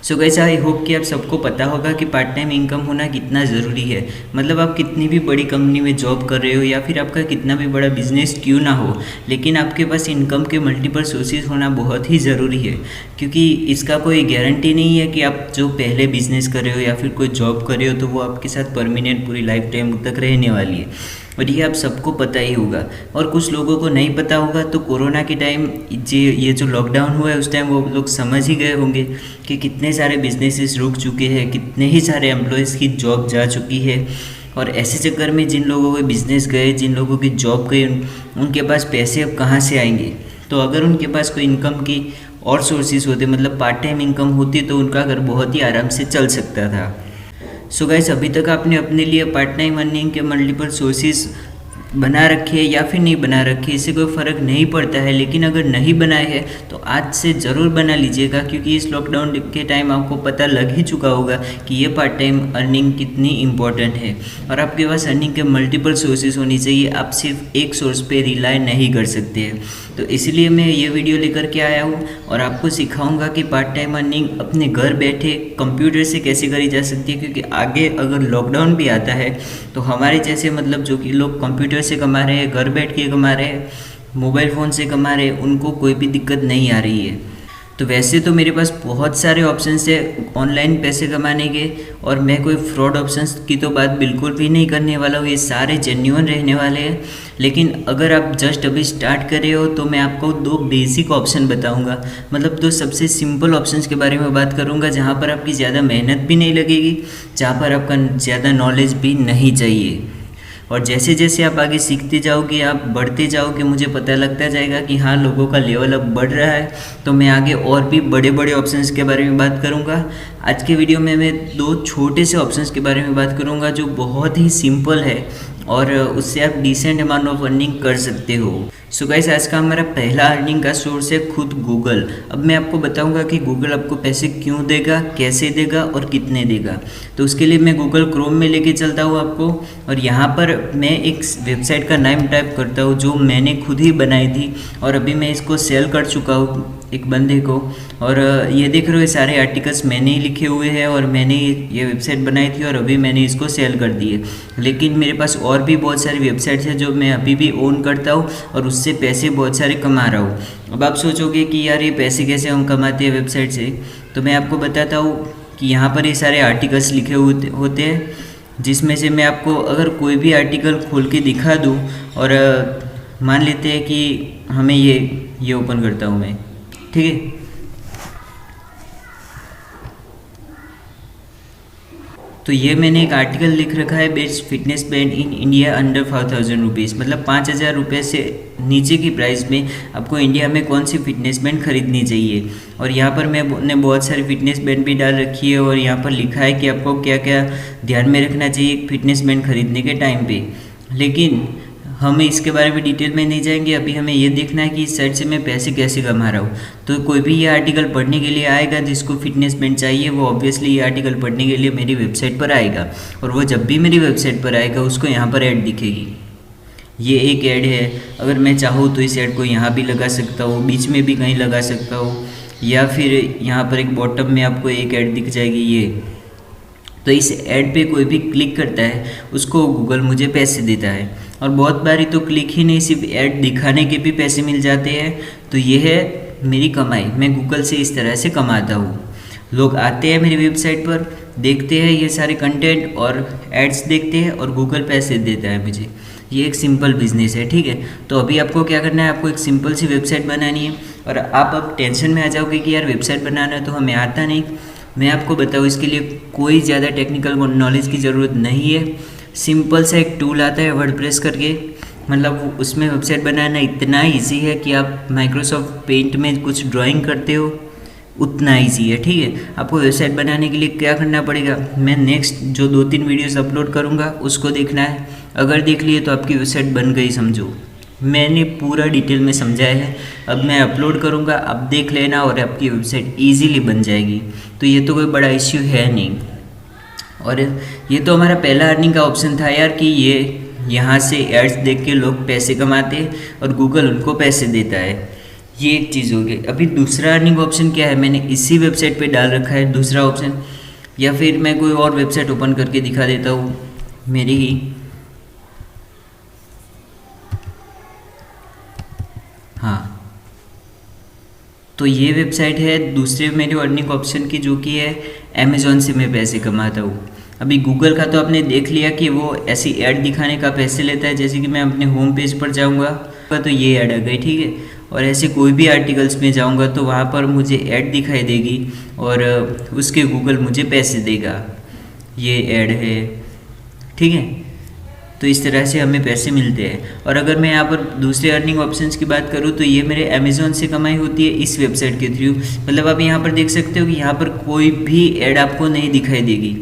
So guys, I hope कि आप सबको पता होगा कि पार्ट टाइम इनकम होना कितना ज़रूरी है। मतलब आप कितनी भी बड़ी कंपनी में जॉब कर रहे हो या फिर आपका कितना भी बड़ा बिजनेस क्यों ना हो, लेकिन आपके पास इनकम के मल्टीपल सोर्सेज होना बहुत ही ज़रूरी है। क्योंकि इसका कोई गारंटी नहीं है कि आप जो पहले बिजनेस कर रहे हो या फिर कोई जॉब कर रहे हो तो वो आपके साथ परमानेंट पूरी लाइफ टाइम तक रहने वाली है। और ये आप सबको पता ही होगा। और कुछ लोगों को नहीं पता होगा तो कोरोना के टाइम ये जो लॉकडाउन हुआ है उस टाइम वो लोग समझ ही गए होंगे कि कितने सारे बिजनेसेस रुक चुके हैं, कितने ही सारे एम्प्लॉयज़ की जॉब जा चुकी है। और ऐसे चक्कर में जिन लोगों के बिजनेस गए, जिन लोगों की जॉब गई, उनके पास पैसे अब कहाँ से आएंगे। तो अगर उनके पास कोई इनकम की और सोर्सेज होते, मतलब पार्ट टाइम इनकम होती, तो उनका घर बहुत ही आराम से चल सकता था। सो गाइस, अभी तक आपने अपने लिए पार्ट टाइम अर्निंग के मल्टीपल सोर्सेज बना रखे हैं या फिर नहीं बना रखे, इससे कोई फ़र्क नहीं पड़ता है। लेकिन अगर नहीं बनाए हैं तो आज से ज़रूर बना लीजिएगा, क्योंकि इस लॉकडाउन के टाइम आपको पता लग ही चुका होगा कि ये पार्ट टाइम अर्निंग कितनी इम्पॉर्टेंट है। और आपके पास अर्निंग के मल्टीपल सोर्सेज होनी चाहिए, आप सिर्फ एक सोर्स पे रिलाई नहीं कर सकते हैं। तो इसलिए मैं ये वीडियो लेकर के आया हूँ और आपको सिखाऊंगा कि पार्ट टाइम अर्निंग अपने घर बैठे कंप्यूटर से कैसे करी जा सकती है। क्योंकि आगे अगर लॉकडाउन भी आता है तो हमारे जैसे, मतलब जो कि लोग कंप्यूटर से कमा रहे हैं, घर बैठ के कमा रहे हैं, मोबाइल फ़ोन से कमा रहे हैं, उनको कोई भी दिक्कत नहीं आ रही है। तो वैसे तो मेरे पास बहुत सारे ऑप्शंस है ऑनलाइन पैसे कमाने के, और मैं कोई फ्रॉड ऑप्शंस की तो बात बिल्कुल भी नहीं करने वाला हूँ, ये सारे जेन्युइन रहने वाले हैं। लेकिन अगर आप जस्ट अभी स्टार्ट कर रहे हो तो मैं आपको दो बेसिक ऑप्शन बताऊंगा, मतलब दो सबसे सिंपल ऑप्शंस के बारे में बात करूंगा, जहाँ पर आपकी ज़्यादा मेहनत भी नहीं लगेगी, जहाँ पर आपका ज़्यादा नॉलेज भी नहीं चाहिए। और जैसे जैसे आप आगे सीखते जाओगे, आप बढ़ते जाओगे, मुझे पता लगता जाएगा कि हाँ, लोगों का लेवल अब बढ़ रहा है, तो मैं आगे और भी बड़े बड़े ऑप्शंस के बारे में बात करूँगा। आज के वीडियो में मैं दो छोटे से ऑप्शंस के बारे में बात करूँगा जो बहुत ही सिंपल है और उससे आप डिसेंट अमाउंट ऑफ अर्निंग कर सकते हो। सो गाइस, आज का हमारा पहला अर्निंग का सोर्स है खुद गूगल। अब मैं आपको बताऊंगा कि गूगल आपको पैसे क्यों देगा, कैसे देगा और कितने देगा। तो उसके लिए मैं गूगल क्रोम में लेके चलता हूँ आपको, और यहाँ पर मैं एक वेबसाइट का नाम टाइप करता हूँ जो मैंने खुद ही बनाई थी, और अभी मैं इसको सेल कर चुका हूँ एक बंदे को। और ये देख रहे हो, सारे आर्टिकल्स मैंने ही लिखे हुए हैं और मैंने ये वेबसाइट बनाई थी और अभी मैंने इसको सेल कर दी है। लेकिन मेरे पास और भी बहुत सारी वेबसाइट्स हैं जो मैं अभी भी ओन करता हूँ और उससे पैसे बहुत सारे कमा रहा हूँ। अब आप सोचोगे कि यार ये पैसे कैसे हम कमाते हैं वेबसाइट से, तो मैं आपको बताता हूँ कि यहाँ पर ये सारे आर्टिकल्स लिखे होते हैं, जिसमें से मैं आपको अगर कोई भी आर्टिकल खोल के दिखा दूँ, और मान लेते हैं कि हमें ये ओपन करता हूँ मैं, ठीक है। तो ये मैंने एक आर्टिकल लिख रखा है, best fitness band in India under 5000 rupees, मतलब 5000 रुपये से नीचे की प्राइस में आपको इंडिया में कौन सी फिटनेस बैंड खरीदनी चाहिए। और यहाँ पर मैंने बहुत सारी फिटनेस बैंड भी डाल रखी है, और यहाँ पर लिखा है कि आपको क्या क्या ध्यान में रखना चाहिए एक फिटनेस बैंड खरीदने के टाइम पे। लेकिन हम इसके बारे में डिटेल में नहीं जाएंगे, अभी हमें ये देखना है कि इस साइट से मैं पैसे कैसे कमा रहा हूँ। तो कोई भी ये आर्टिकल पढ़ने के लिए आएगा जिसको फिटनेस बैंड चाहिए, वो ऑब्वियसली ये आर्टिकल पढ़ने के लिए मेरी वेबसाइट पर आएगा, और वो जब भी मेरी वेबसाइट पर आएगा उसको यहाँ पर ऐड दिखेगी। ये एक ऐड है, अगर मैं चाहूँ तो इस ऐड को यहाँ भी लगा सकता हूँ, बीच में भी कहीं लगा सकता हूँ, या फिर यहाँ पर एक बॉटम में आपको एक ऐड दिख जाएगी ये। तो इस ऐड पे कोई भी क्लिक करता है उसको गूगल मुझे पैसे देता है, और बहुत बारी तो क्लिक ही नहीं, सिर्फ ऐड दिखाने के भी पैसे मिल जाते हैं। तो ये है मेरी कमाई, मैं गूगल से इस तरह से कमाता हूँ। लोग आते हैं मेरी वेबसाइट पर, देखते हैं ये सारे कंटेंट और एड्स देखते हैं, और गूगल पैसे देता है मुझे। ये एक सिंपल बिजनेस है, ठीक है। तो अभी आपको क्या करना है, आपको एक सिंपल सी वेबसाइट बनानी है। और आप अब टेंशन में आ जाओगे कि यार वेबसाइट बनाना है तो हमें आता नहीं। मैं आपको बताऊँ, इसके लिए कोई ज़्यादा टेक्निकल नॉलेज की ज़रूरत नहीं है। सिंपल सा एक टूल आता है वर्डप्रेस करके, मतलब उसमें वेबसाइट बनाना इतना ईजी है कि आप माइक्रोसॉफ्ट पेंट में कुछ ड्राइंग करते हो उतना ईजी है, ठीक है। आपको वेबसाइट बनाने के लिए क्या करना पड़ेगा, मैं नेक्स्ट जो 2-3 वीडियोस अपलोड करूँगा उसको देखना है। अगर देख लिए तो आपकी वेबसाइट बन गई समझो। मैंने पूरा डिटेल में समझाया है, अब मैं अपलोड करूँगा, आप देख लेना और आपकी वेबसाइट ईजीली बन जाएगी। तो ये तो कोई बड़ा इश्यू है नहीं। और ये तो हमारा पहला अर्निंग का ऑप्शन था यार, कि ये यहाँ से एड्स देख के लोग पैसे कमाते हैं और गूगल उनको पैसे देता है। ये एक चीज़ हो गई। अभी दूसरा अर्निंग ऑप्शन क्या है, मैंने इसी वेबसाइट पे डाल रखा है दूसरा ऑप्शन, या फिर मैं कोई और वेबसाइट ओपन करके दिखा देता हूँ मेरी ही। हाँ, तो ये वेबसाइट है दूसरे मेरे अर्निंग ऑप्शन की, जो कि है अमेज़ॉन से मैं पैसे कमाता हूँ। अभी गूगल का तो आपने देख लिया कि वो ऐसी ऐड दिखाने का पैसे लेता है, जैसे कि मैं अपने होम पेज पर जाऊँगा तो ये ऐड आ गई, ठीक है। और ऐसे कोई भी आर्टिकल्स में जाऊँगा तो वहाँ पर मुझे ऐड दिखाई देगी और उसके गूगल मुझे पैसे देगा, ये ऐड है, ठीक है। तो इस तरह से हमें पैसे मिलते हैं। और अगर मैं यहाँ पर दूसरे अर्निंग ऑप्शंस की बात करूँ तो ये मेरे अमेज़ॉन से कमाई होती है इस वेबसाइट के थ्रू। मतलब आप यहाँ पर देख सकते हो कि यहाँ पर कोई भी ऐड आपको नहीं दिखाई देगी।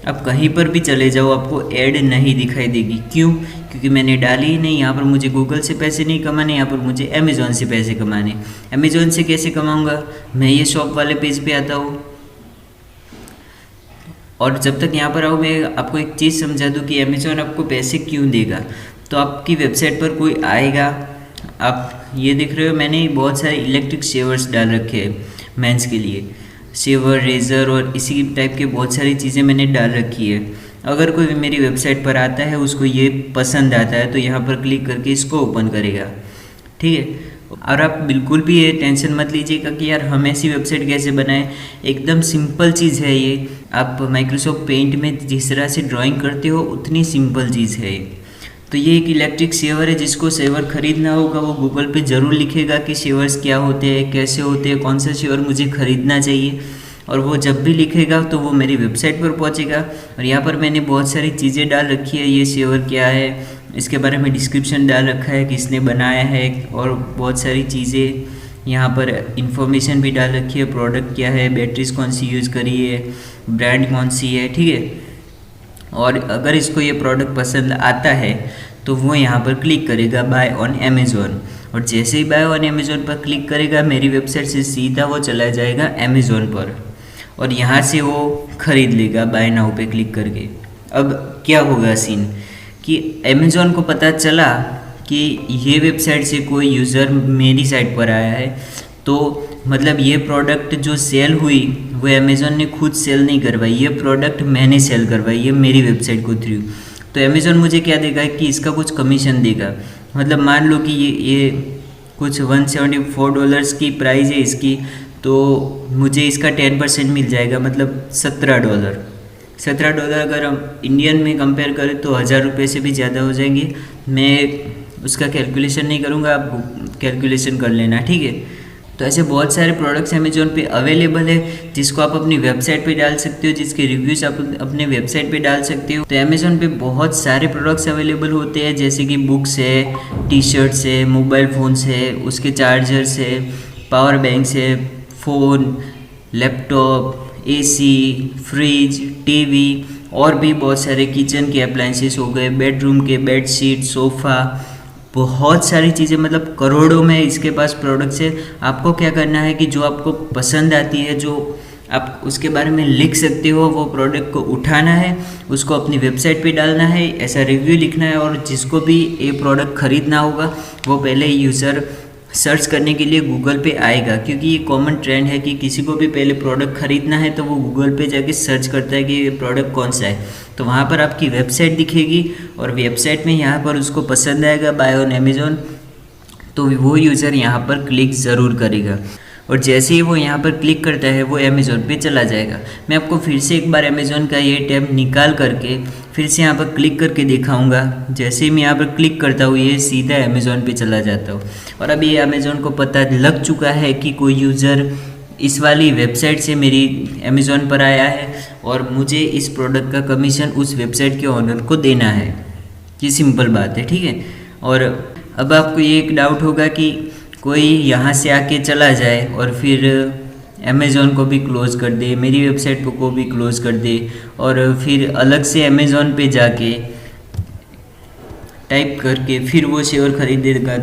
आप कहीं पर भी चले जाओ आपको ऐड नहीं दिखाई देगी। क्यों? क्योंकि मैंने डाली ही नहीं। यहाँ पर मुझे गूगल से पैसे नहीं कमाने, यहाँ पर मुझे अमेज़ॉन से पैसे कमाने। अमेज़ॉन से कैसे कमाऊँगा? मैं ये शॉप वाले पेज पे आता हूँ, और जब तक यहाँ पर आओ मैं आपको एक चीज़ समझा दूँ कि अमेज़ॉन आपको पैसे क्यों देगा। तो आपकी वेबसाइट पर कोई आएगा, आप ये देख रहे हो मैंने बहुत सारे इलेक्ट्रिक शेवर्स डाल रखे हैं मेंस के लिए, शेवर, रेज़र और इसी टाइप के बहुत सारी चीज़ें मैंने डाल रखी है। अगर कोई मेरी वेबसाइट पर आता है, उसको ये पसंद आता है, तो यहाँ पर क्लिक करके इसको ओपन करेगा, ठीक है। और आप बिल्कुल भी ये टेंशन मत लीजिएगा कि यार हम ऐसी वेबसाइट कैसे बनाएं। एकदम सिंपल चीज़ है ये। आप माइक्रोसॉफ्ट पेंट में जिस तरह से ड्राइंग करते हो उतनी सिंपल चीज़ है ये। तो ये एक इलेक्ट्रिक शेवर है। जिसको शेवर खरीदना होगा वो गूगल पे ज़रूर लिखेगा कि शेवर्स क्या होते हैं, कैसे होते हैं, कौन सा शेवर मुझे ख़रीदना चाहिए। और वो जब भी लिखेगा तो वो मेरी वेबसाइट पर पहुंचेगा। और यहाँ पर मैंने बहुत सारी चीज़ें डाल रखी है, ये शेवर क्या है इसके बारे में डिस्क्रिप्शन डाल रखा है, किसने बनाया है, और बहुत सारी चीज़ें यहाँ पर इंफॉर्मेशन भी डाल रखी है। प्रोडक्ट क्या है, बैटरीज कौन सी यूज़ करी है, ब्रांड कौन सी है, ठीक है। और अगर इसको ये प्रोडक्ट पसंद आता है तो वो यहाँ पर क्लिक करेगा बाय ऑन अमेज़ॉन। और जैसे ही बाय ऑन अमेज़ॉन पर क्लिक करेगा मेरी वेबसाइट से सीधा वो चला जाएगा अमेज़ॉन पर, और यहाँ से वो ख़रीद लेगा बाय नाउ पे क्लिक करके। अब क्या होगा सीन कि अमेज़ॉन को पता चला कि ये वेबसाइट से कोई यूज़र मेरी साइट पर आया है, तो मतलब ये प्रोडक्ट जो सेल हुई वो अमेज़ॉन ने खुद सेल नहीं करवाई, ये प्रोडक्ट मैंने सेल करवाई है मेरी वेबसाइट को थ्रू। तो अमेज़ॉन मुझे क्या देगा कि इसका कुछ कमीशन देगा। मतलब मान लो कि ये कुछ $174 की प्राइस है इसकी, तो मुझे इसका 10% मिल जाएगा, मतलब $17। $17 अगर हम इंडियन में कंपेयर करें तो 1000 रुपये से भी ज़्यादा हो जाएंगे। मैं उसका कैलकुलेशन नहीं करूँगा, आप कैलकुलेशन कर लेना, ठीक है। तो ऐसे बहुत सारे प्रोडक्ट्स अमेज़ॉन पे अवेलेबल है जिसको आप अपनी वेबसाइट पे डाल सकते हो, जिसके रिव्यूज़ आप अपने वेबसाइट पे डाल सकते हो। तो अमेज़ॉन पे बहुत सारे प्रोडक्ट्स अवेलेबल होते हैं, जैसे कि बुक्स है, टी शर्ट्स है, मोबाइल फ़ोन्स है, उसके चार्जर्स है, पावर बैंक्स है, phone, laptop, AC, fridge, TV, और भी बहुत सारे किचन के अप्लायंसेस हो गए, बेडरूम के बेडशीट, सोफ़ा, बहुत सारी चीज़ें, मतलब करोड़ों में इसके पास प्रोडक्ट्स है। आपको क्या करना है कि जो आपको पसंद आती है, जो आप उसके बारे में लिख सकते हो, वो प्रोडक्ट को उठाना है, उसको अपनी वेबसाइट पे डालना है, ऐसा रिव्यू लिखना है। और जिसको भी ये प्रोडक्ट ख़रीदना होगा वो पहले यूज़र सर्च करने के लिए गूगल पे आएगा, क्योंकि ये कॉमन ट्रेंड है कि किसी को भी पहले प्रोडक्ट ख़रीदना है तो वो गूगल पे जाके सर्च करता है कि ये प्रोडक्ट कौन सा है। तो वहाँ पर आपकी वेबसाइट दिखेगी और वेबसाइट में यहाँ पर उसको पसंद आएगा बाय ऑन अमेज़ॉन, तो वो यूज़र यहाँ पर क्लिक ज़रूर करेगा। और जैसे ही वो यहाँ पर क्लिक करता है वो अमेज़ॉन पे चला जाएगा। मैं आपको फिर से एक बार अमेज़ॉन का ये टैब निकाल करके फिर से यहाँ पर क्लिक करके दिखाऊंगा। जैसे ही मैं यहाँ पर क्लिक करता हूँ ये सीधा अमेज़ॉन पे चला जाता हूँ। और अभी ये अमेज़ॉन को पता लग चुका है कि कोई यूज़र इस वाली वेबसाइट से मेरी अमेज़ॉन पर आया है और मुझे इस प्रोडक्ट का कमीशन उस वेबसाइट के ओनर को देना है। ये सिंपल बात है, ठीक है। और अब आपको ये एक डाउट होगा कि कोई यहाँ से आके चला जाए और फिर अमेज़ॉन को भी क्लोज़ कर दे, मेरी वेबसाइट को भी क्लोज़ कर दे, और फिर अलग से अमेज़ॉन पे जाके टाइप करके फिर वो शेयर खरीदेगा,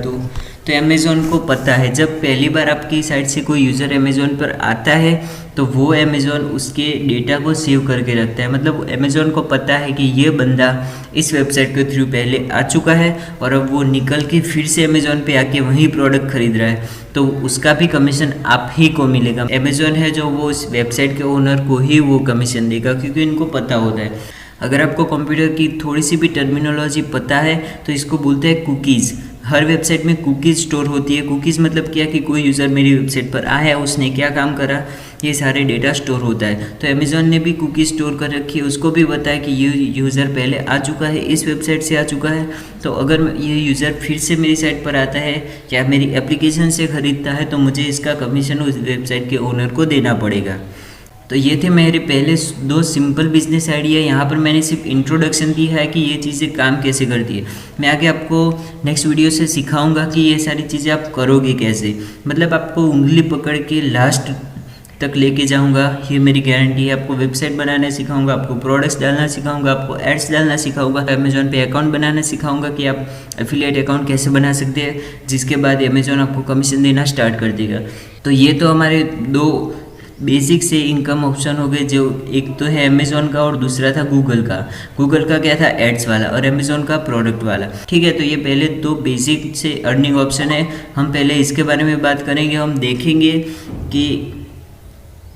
तो अमेज़ॉन को पता है जब पहली बार आपकी साइट से कोई यूज़र अमेज़ॉन पर आता है तो वो अमेज़ॉन उसके डेटा को सेव करके रखता है। मतलब अमेज़ॉन को पता है कि ये बंदा इस वेबसाइट के थ्रू पहले आ चुका है और अब वो निकल के फिर से अमेज़ॉन पे आके वही प्रोडक्ट खरीद रहा है, तो उसका भी कमीशन आप ही को मिलेगा। अमेज़ॉन है जो वो उस वेबसाइट के ओनर को ही वो कमीशन देगा, क्योंकि इनको पता होता है। अगर आपको कंप्यूटर की थोड़ी सी भी टर्मिनोलॉजी पता है तो इसको बोलते हैं कुकीज़। हर वेबसाइट में कुकीज़ स्टोर होती है। कुकीज़ मतलब क्या कि कोई यूज़र मेरी वेबसाइट पर आया, उसने क्या काम करा, ये सारे डेटा स्टोर होता है। तो अमेज़ॉन ने भी कुकी स्टोर कर रखी है, उसको भी पता है कि ये यूज़र पहले आ चुका है, इस वेबसाइट से आ चुका है, तो अगर ये यूज़र फिर से मेरी साइट पर आता है या मेरी एप्लीकेशन से ख़रीदता है तो मुझे इसका कमीशन उस वेबसाइट के ओनर को देना पड़ेगा। तो ये थे मेरे पहले 2 सिंपल बिजनेस आइडिया। यहाँ पर मैंने सिर्फ इंट्रोडक्शन दी है कि ये चीज़ें काम कैसे करती है। मैं आगे आपको नेक्स्ट वीडियो से सिखाऊंगा कि ये सारी चीज़ें आप करोगे कैसे। मतलब आपको उंगली पकड़ के लास्ट तक लेके जाऊंगा, ये मेरी गारंटी है। आपको वेबसाइट बनाना सिखाऊंगा, आपको प्रोडक्ट्स डालना सिखाऊंगा, आपको एड्स डालना सिखाऊंगा, अमेज़ॉन पे अकाउंट बनाना सिखाऊंगा कि आप एफिलिएट अकाउंट कैसे बना सकते हैं, जिसके बाद अमेज़ॉन आपको कमीशन देना स्टार्ट कर देगा। तो ये तो हमारे 2 बेसिक से इनकम ऑप्शन हो गए, जो एक तो है अमेज़ॉन का और दूसरा था गूगल का। गूगल का क्या था, एड्स वाला, और अमेज़ॉन का प्रोडक्ट वाला। ठीक है, तो ये पहले 2 बेसिक से अर्निंग ऑप्शन है। हम पहले इसके बारे में बात करेंगे। हम देखेंगे कि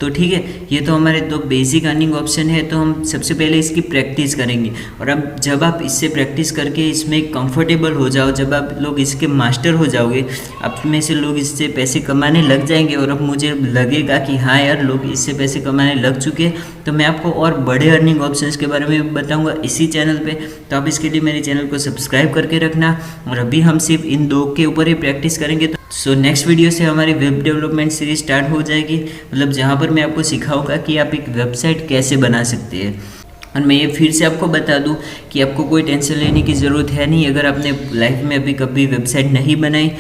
तो ठीक है, ये तो हमारे 2 बेसिक अर्निंग ऑप्शन है। तो हम सबसे पहले इसकी प्रैक्टिस करेंगे, और अब जब आप इससे प्रैक्टिस करके इसमें कंफर्टेबल हो जाओ, जब आप लोग इसके मास्टर हो जाओगे, आप में से लोग इससे पैसे कमाने लग जाएंगे, और अब मुझे लगेगा कि हाँ यार लोग इससे पैसे कमाने लग चुके हैं, तो मैं आपको और बड़े अर्निंग ऑप्शंस के बारे में बताऊंगा इसी चैनल पे। तो आप इसके लिए मेरे चैनल को सब्सक्राइब करके रखना। और अभी हम सिर्फ इन 2 के ऊपर ही प्रैक्टिस करेंगे। सो नेक्स्ट वीडियो से हमारी वेब डेवलपमेंट सीरीज स्टार्ट हो जाएगी, मतलब जहाँ पर मैं आपको सिखाऊंगा कि आप एक वेबसाइट कैसे बना सकते हैं। और मैं ये फिर से आपको बता दूं कि आपको कोई टेंशन लेने की ज़रूरत है नहीं। अगर आपने लाइफ में अभी कभी वेबसाइट नहीं बनाई,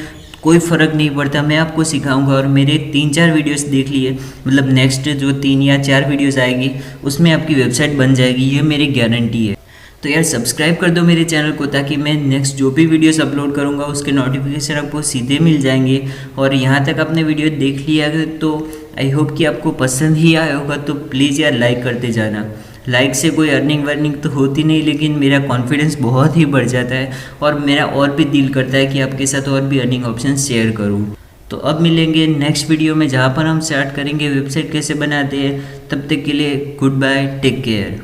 कोई फ़र्क नहीं पड़ता, मैं आपको सिखाऊंगा। और मेरे 3-4 वीडियोस देख लिए, मतलब नेक्स्ट जो 3 या 4 वीडियोस आएगी उसमें आपकी वेबसाइट बन जाएगी, ये मेरी गारंटी है। तो यार सब्सक्राइब कर दो मेरे चैनल को, ताकि मैं नेक्स्ट जो भी वीडियोस अपलोड करूंगा उसके नोटिफिकेशन आपको सीधे मिल जाएंगे। और यहाँ तक आपने वीडियो देख लिया है तो आई होप कि आपको पसंद ही आया होगा। तो प्लीज़ यार लाइक करते जाना। लाइक से कोई अर्निंग वर्निंग तो होती नहीं, लेकिन मेरा कॉन्फिडेंस बहुत ही बढ़ जाता है, और मेरा और भी दिल करता है कि आपके साथ और भी अर्निंग ऑप्शन शेयर करूँ। तो अब मिलेंगे नेक्स्ट वीडियो में, जहाँ पर हम स्टार्ट करेंगे वेबसाइट कैसे बनाते हैं। तब तक के लिए गुड बाय, टेक केयर।